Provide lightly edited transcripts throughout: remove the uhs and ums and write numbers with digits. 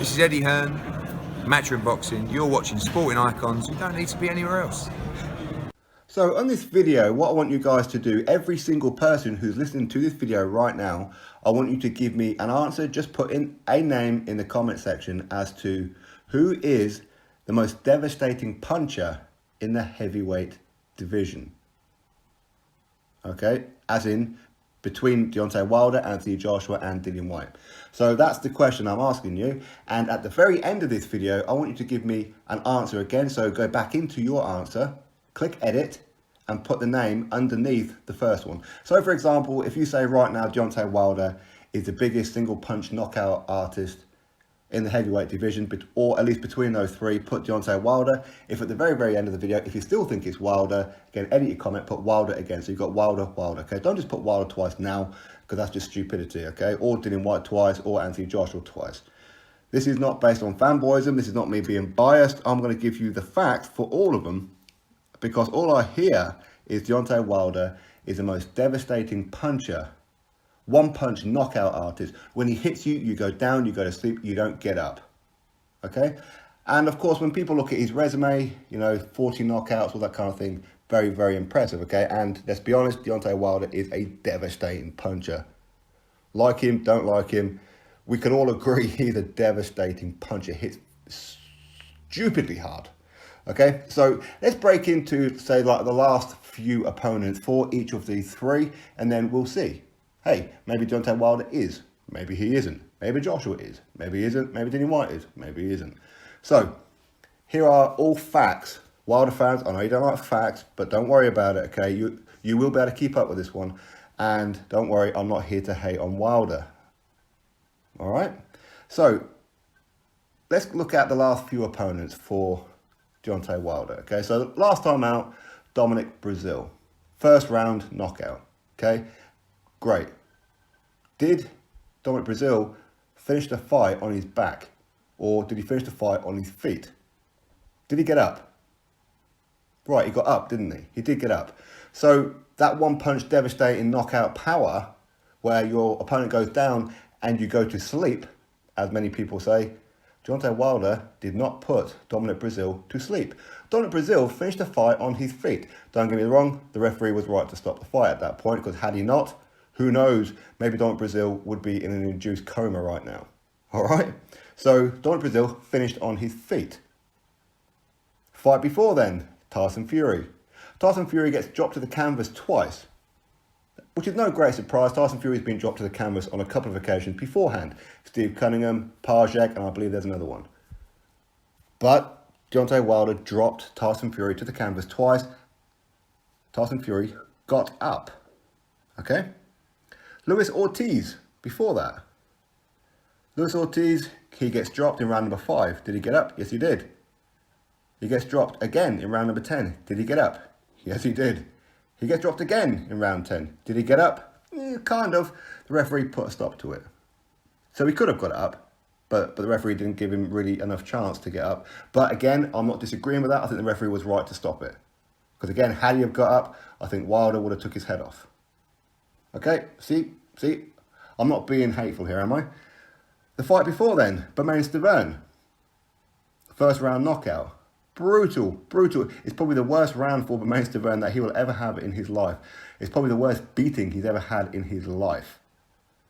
This is Eddie Hearn, Matchroom Boxing. You're watching Sporting Icons. You don't need to be anywhere else. So on this video, what I want you guys to do, every single person who's listening to this video right now, I want you to give me an answer. Just put in a name in the comment section as to who is the most devastating puncher in the heavyweight division. Okay, as in between Deontay Wilder, Anthony Joshua and Dillian Whyte. So that's the question I'm asking you. And at the very end of this video, I want you to give me an answer again. So go back into your answer, click edit and put the name underneath the first one. So for example, if you say right now Deontay Wilder is the biggest single punch knockout artist in the heavyweight division, or at least between those three, put Deontay Wilder. If at the very end of the video, if you still think it's Wilder, again, edit your comment, put Wilder again. So you've got Wilder, okay? Don't just put Wilder twice now, because that's just stupidity, okay? Or Dillian Whyte twice, or Anthony Joshua twice. This is not based on fanboyism. This is not me being biased. I'm going to give you the facts for all of them, because all I hear is Deontay Wilder is the most devastating puncher, one-punch knockout artist. When he hits you, you go down, you go to sleep, you don't get up, okay? And of course, when people look at his resume, you know, 40 knockouts, all that kind of thing, very impressive, okay? And let's be honest, Deontay Wilder is a devastating puncher. Like him, don't like him, we can all agree he's a devastating puncher. Hits stupidly hard, okay? So let's break into, say, like the last few opponents for each of these three, and then we'll see. Hey, maybe Deontay Wilder is, maybe he isn't, maybe Joshua is, maybe he isn't, maybe Dillian Whyte is, maybe he isn't. So, here are all facts. Wilder fans, I know you don't like facts, but don't worry about it, okay? You will be able to keep up with this one, and don't worry, I'm not here to hate on Wilder. All right? So, let's look at the last few opponents for Deontay Wilder, okay? So, last time out, Dominic Brazil. First round knockout, okay? Great. Did Dominic Brazil finish the fight on his back? Or did he finish the fight on his feet? Did he get up? Right, he got up, didn't he? He did get up. So that one punch devastating knockout power, where your opponent goes down and you go to sleep, as many people say, Deontay Wilder did not put Dominic Brazil to sleep. Dominic Brazil finished the fight on his feet. Don't get me wrong, the referee was right to stop the fight at that point, because had he not, who knows, maybe Dominic Brazil would be in an induced coma right now. All right? So Dominic Brazil finished on his feet. Fight before then, Tyson Fury. Tyson Fury gets dropped to the canvas twice, which is no great surprise. Tyson Fury has been dropped to the canvas on a couple of occasions beforehand. Steve Cunningham, Parjak, and I believe there's another one. But Deontay Wilder dropped Tyson Fury to the canvas twice. Tyson Fury got up. Okay? Luis Ortiz, before that. Luis Ortiz, he gets dropped in round number 5. Did he get up? Yes, he did. He gets dropped again in round number 10. Did he get up? Yes, he did. He gets dropped again in round 10. Did he get up? Kind of. The referee put a stop to it. So he could have got up, but the referee didn't give him really enough chance to get up. But again, I'm not disagreeing with that. I think the referee was right to stop it. Because again, had he have got up, I think Wilder would have took his head off. Okay, see, I'm not being hateful here, am I? The fight before then, Bermane-Stiverne. First round knockout. Brutal. It's probably the worst round for Bermane-Stiverne that he will ever have in his life. It's probably the worst beating he's ever had in his life.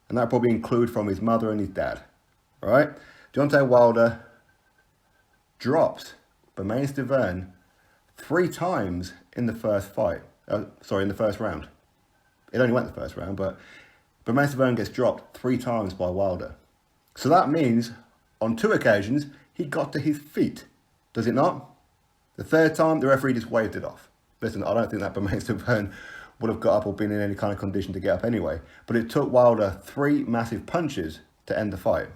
And that probably include from his mother and his dad. All right? Deontay Wilder drops Bermane-Stiverne 3 times in the first fight. In the first round. It only went the first round, but Bermane-Stiverne gets dropped 3 times by Wilder. So that means, on 2 occasions, he got to his feet. Does it not? The 3rd time, the referee just waved it off. Listen, I don't think that Bermane-Stiverne would have got up or been in any kind of condition to get up anyway. But it took Wilder 3 massive punches to end the fight.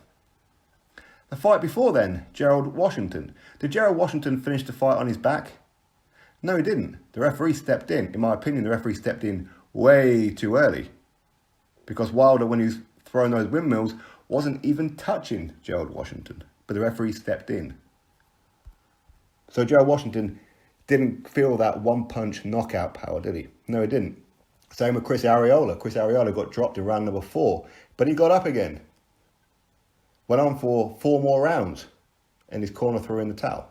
The fight before then, Gerald Washington. Did Gerald Washington finish the fight on his back? No, he didn't. The referee stepped in. In my opinion, the referee stepped in way too early. Because Wilder, when he was throwing those windmills, wasn't even touching Gerald Washington. But the referee stepped in. So Gerald Washington didn't feel that one-punch knockout power, did he? No, he didn't. Same with Chris Arreola. Chris Arreola got dropped in round number 4, but he got up again. Went on for 4 more rounds, and his corner threw in the towel.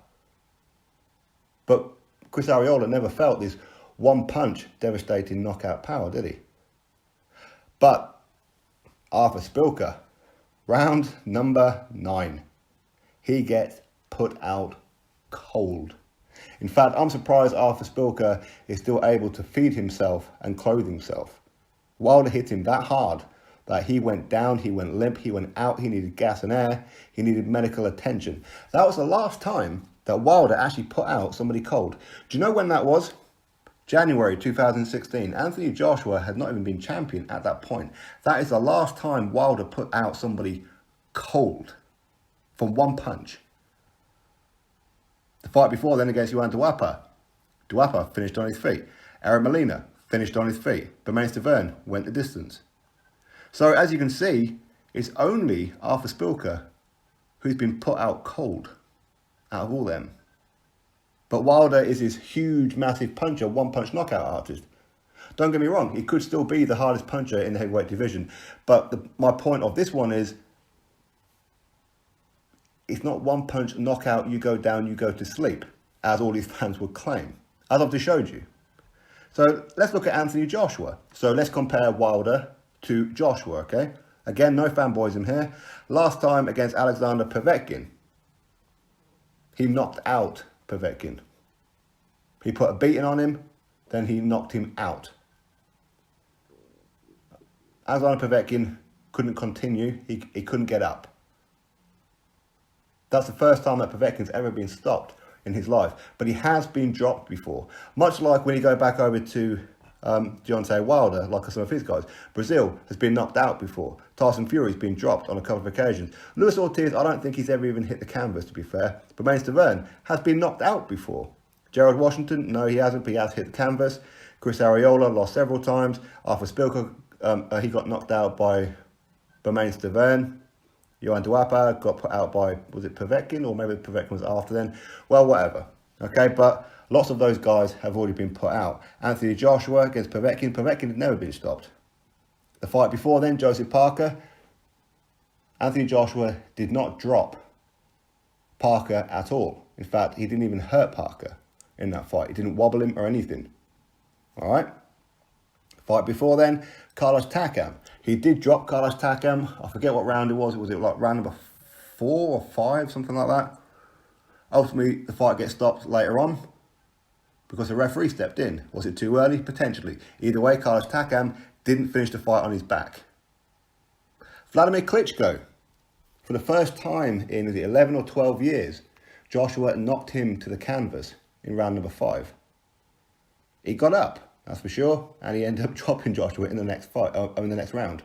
But Chris Arreola never felt this one punch devastating knockout power, did he? But Arthur Spilker, round number 9, he gets put out cold. In fact, I'm surprised Arthur Spilker is still able to feed himself and clothe himself. Wilder hit him that hard that he went down, he went limp, he went out, he needed gas and air, he needed medical attention. That was the last time that Wilder actually put out somebody cold. Do you know when that was? January 2016. Anthony Joshua had not even been champion at that point. That is the last time Wilder put out somebody cold from one punch. The fight before then against Joan Duapa. Duapa finished on his feet. Eric Molina finished on his feet. Bermane Stiverne went the distance. So as you can see, it's only Arthur Spilker who's been put out cold out of all them. But Wilder is this huge, massive puncher, one-punch knockout artist. Don't get me wrong, he could still be the hardest puncher in the heavyweight division. But my point of this one is, it's not one-punch knockout, you go down, you go to sleep, as all these fans would claim, as I've just showed you. So let's look at Anthony Joshua. So let's compare Wilder to Joshua, okay? Again, no fanboyism here. Last time against Alexander Povetkin, he knocked out Povetkin. He put a beating on him, then he knocked him out. Alexander Povetkin couldn't continue, he couldn't get up. That's the first time that Povetkin's ever been stopped in his life, but he has been dropped before. Much like when you go back over to Deontay Wilder, like some of his guys. Brazil has been knocked out before. Tyson Fury has been dropped on a couple of occasions. Luis Ortiz, I don't think he's ever even hit the canvas, to be fair. Bermane Stiverne has been knocked out before. Gerald Washington, no, he hasn't, but he has hit the canvas. Chris Arreola lost several times. Arthur Spilker, he got knocked out by Bermane Stiverne. Joan Duapa got put out by, was it Povetkin, or maybe Povetkin was after then? Well, whatever. Okay, but lots of those guys have already been put out. Anthony Joshua against Povetkin. Povetkin had never been stopped. The fight before then, Joseph Parker. Anthony Joshua did not drop Parker at all. In fact, he didn't even hurt Parker in that fight. He didn't wobble him or anything. All right? Fight before then, Carlos Takam. He did drop Carlos Takam. I forget what round it was. Was it like round number 4 or 5, something like that? Ultimately, the fight gets stopped later on because the referee stepped in. Was it too early? Potentially. Either way, Carlos Takam didn't finish the fight on his back. Vladimir Klitschko. For the first time in 11 or 12 years, Joshua knocked him to the canvas in round number 5. He got up, that's for sure, and he ended up dropping Joshua in the next fight, in the next round.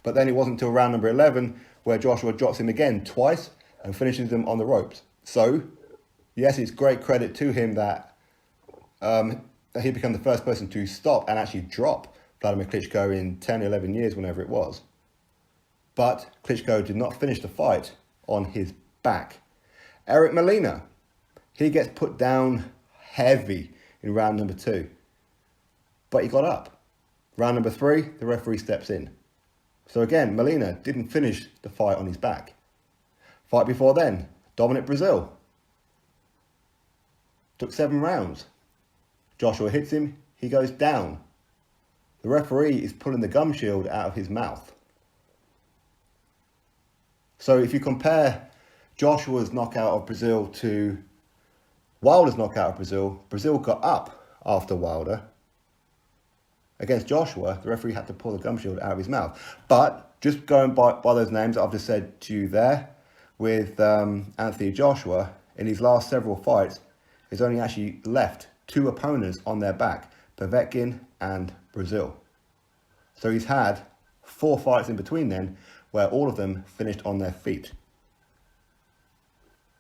But then it wasn't until round number 11 where Joshua drops him again twice and finishes him on the ropes. So, yes, it's great credit to him that he became the first person to stop and actually drop Vladimir Klitschko in 10, 11 years, whenever it was. But Klitschko did not finish the fight on his back. Eric Molina, he gets put down heavy in round number 2. But he got up. Round number 3, the referee steps in. So again, Molina didn't finish the fight on his back. Fight before then, Dominic Brazil. Took 7 rounds. Joshua hits him, he goes down. The referee is pulling the gum shield out of his mouth. So if you compare Joshua's knockout of Brazil to Wilder's knockout of Brazil, Brazil got up after Wilder. Against Joshua, the referee had to pull the gum shield out of his mouth. But just going by those names that I've just said to you there, with Anthony Joshua, in his last several fights, he's only actually left 2 opponents on their back, Povetkin and Brazil. So he's had 4 fights in between then, where all of them finished on their feet.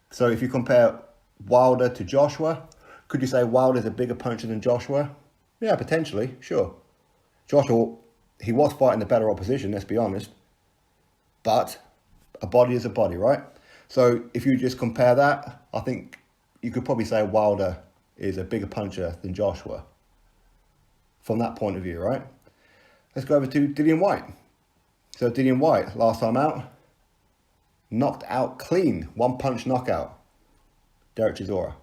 So if you compare Wilder to Joshua, could you say Wilder's a bigger puncher than Joshua? Yeah, potentially, sure. Joshua, he was fighting the better opposition, let's be honest. But a body is a body, right? So if you just compare that, I think you could probably say Wilder is a bigger puncher than Joshua. From that point of view, right? Let's go over to Dillian Whyte. So Dillian Whyte, last time out, knocked out clean, one punch knockout, Derek Chisora.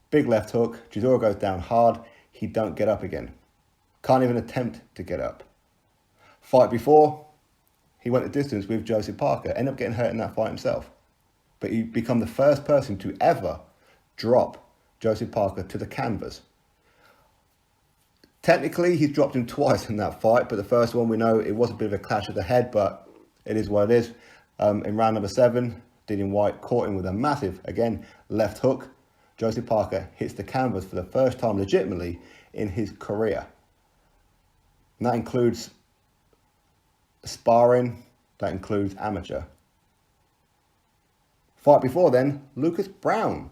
Big left hook, Chisora goes down hard, he don't get up again. Can't even attempt to get up. Fight before, he went the distance with Joseph Parker, ended up getting hurt in that fight himself. But he become the first person to ever drop Joseph Parker to the canvas. Technically, he's dropped him twice in that fight, but the first one we know it was a bit of a clash of the head, but it is what it is. In round number 7, Dillian Whyte caught him with a massive, again, left hook. Joseph Parker hits the canvas for the first time legitimately in his career. And that includes sparring, that includes amateur. Fight before then, Lucas Browne.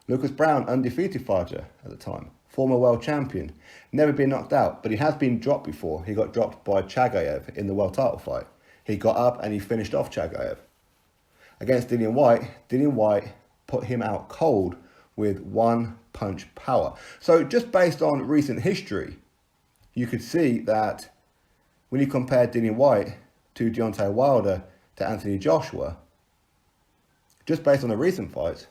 Lucas Browne, undefeated fighter at the time. Former world champion. Never been knocked out, but he has been dropped before. He got dropped by Chagayev in the world title fight. He got up and he finished off Chagayev. Against Dillian Whyte put him out cold with one punch power. So just based on recent history, you could see that when you compare Dillian Whyte to Deontay Wilder to Anthony Joshua, just based on the recent fights,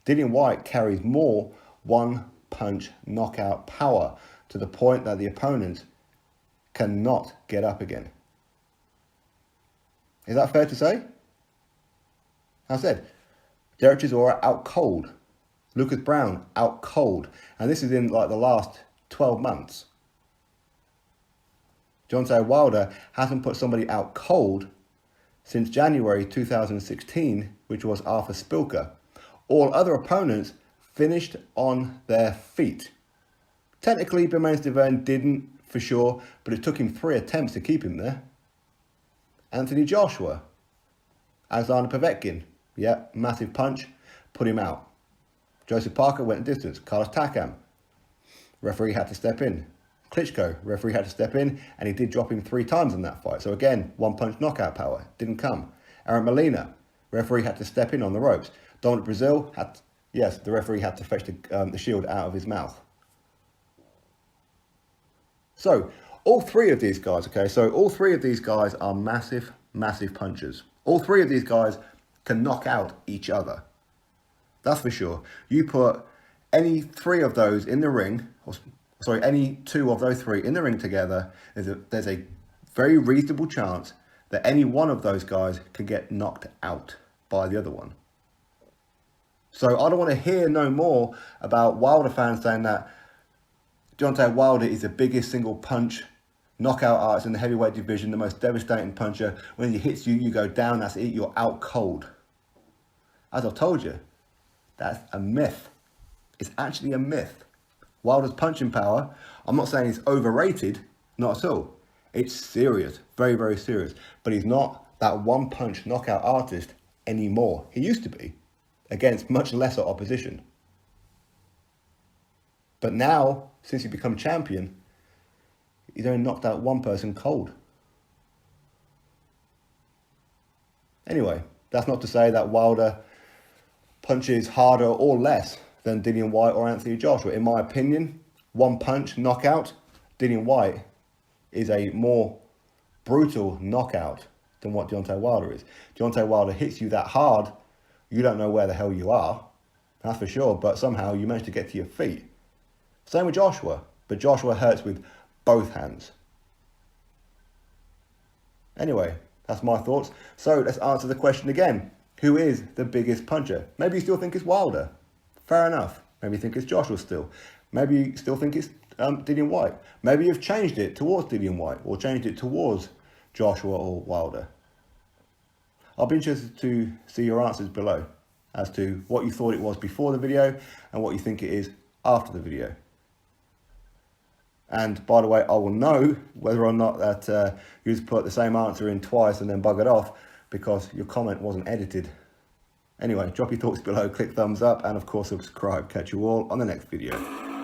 Dillian Whyte carries more one-punch knockout power to the point that the opponent cannot get up again. Is that fair to say? As I said, Derek Chisora out cold. Lucas Browne out cold. And this is in like the last 12 months. Deontay Wilder hasn't put somebody out cold since January 2016, which was Arthur Spilker. All other opponents finished on their feet. Technically, Bermane Stiverne didn't, for sure, but it took him 3 attempts to keep him there. Anthony Joshua, Alexander Povetkin, yeah, massive punch, put him out. Joseph Parker went the distance. Carlos Takam, referee had to step in. Klitschko, referee had to step in, and he did drop him 3 times in that fight. So again, one-punch knockout power, didn't come. Aaron Molina, referee had to step in on the ropes. Dominic Brazil, the referee had to fetch the shield out of his mouth. So, all 3 of these guys, all 3 of these guys are massive, massive punchers. All 3 of these guys can knock out each other. That's for sure. You put any 3 of those in the ring, any 2 of those 3 in the ring together, there's a very reasonable chance that any one of those guys could get knocked out by the other one. So I don't want to hear no more about Wilder fans saying that Deontay Wilder is the biggest single punch knockout artist in the heavyweight division, the most devastating puncher. When he hits you, you go down, that's it, you're out cold. As I've told you, that's a myth. It's actually a myth. Wilder's punching power, I'm not saying it's overrated, not at all. It's serious, very, very serious. But he's not that one-punch knockout artist anymore. He used to be, against much lesser opposition. But now, since he's become champion, he's only knocked out one person cold. Anyway, that's not to say that Wilder punches harder or less than Dillian Whyte or Anthony Joshua. In my opinion, one punch knockout, Dillian Whyte is a more brutal knockout than what Deontay Wilder is. Deontay Wilder hits you that hard, you don't know where the hell you are, that's for sure, but somehow you manage to get to your feet. Same with Joshua, but Joshua hurts with both hands. Anyway, that's my thoughts. So let's answer the question again. Who is the biggest puncher? Maybe you still think it's Wilder. Fair enough. Maybe you think it's Joshua still. Maybe you still think it's Dillian Whyte. Maybe you've changed it towards Dillian Whyte or changed it towards Joshua or Wilder. I'll be interested to see your answers below as to what you thought it was before the video and what you think it is after the video. And by the way, I will know whether or not that you just put the same answer in twice and then buggered off because your comment wasn't edited. Anyway, drop your thoughts below, click thumbs up, and of course subscribe. Catch you all on the next video.